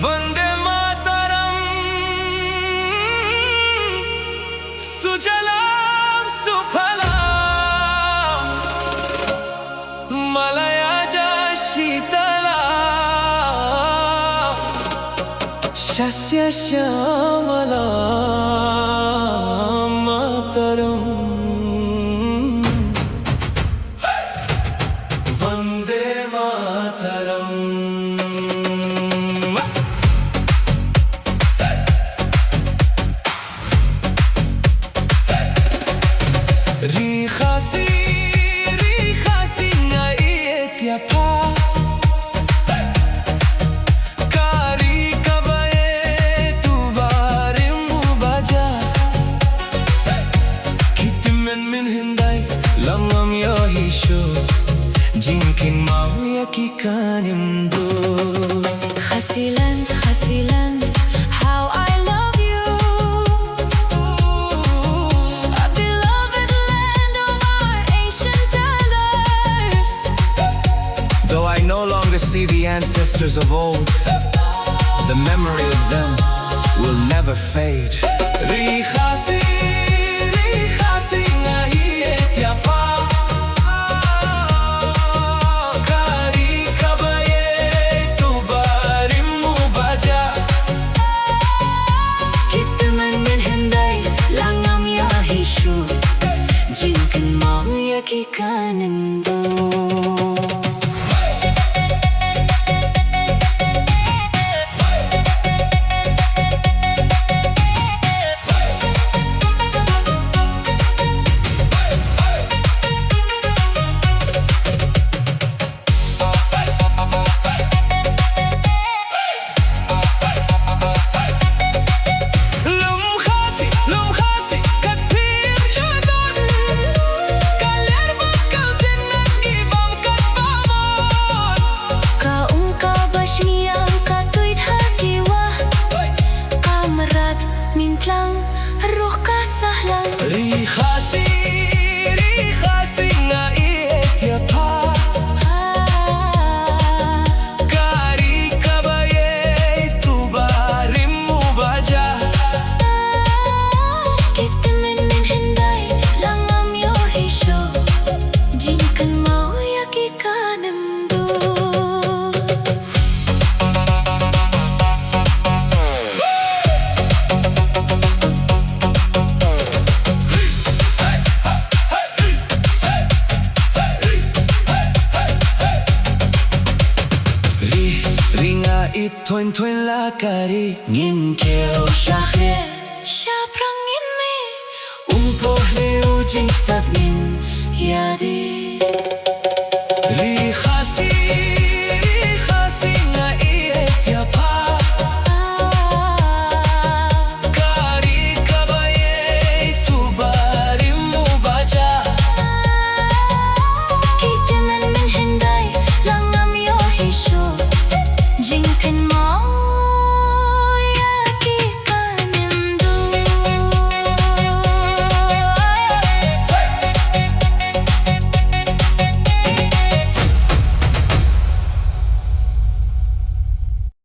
वंदे मातरम सुजलाम सुफलाम मलयाज शीतलाम शस्य श्यामलाम मातरम Vande Mataram rikhasi rikhasi nga ieid pa kari kabaye tu barim baja kitmen min hindai langam yahisho jinkin mau yakikanim do khasi land how I love you, a beloved land of our ancient elders. Though I no longer see the ancestors of old, the memory of them will never fade. Rikhasi rikhasi nga ieid pa kari kabaye tu barim baja Kitman min hinday langam yahishu jinkin mau yakikanim do rikhasi rikhasi nga ieid pa kari kabaye tu barim baja Kitman min hinday langam yahishu jinkin mau yakikanim do ringa it twin la kari ngin keo shahre Shaprangin me umpo le ujing stat ngin yadi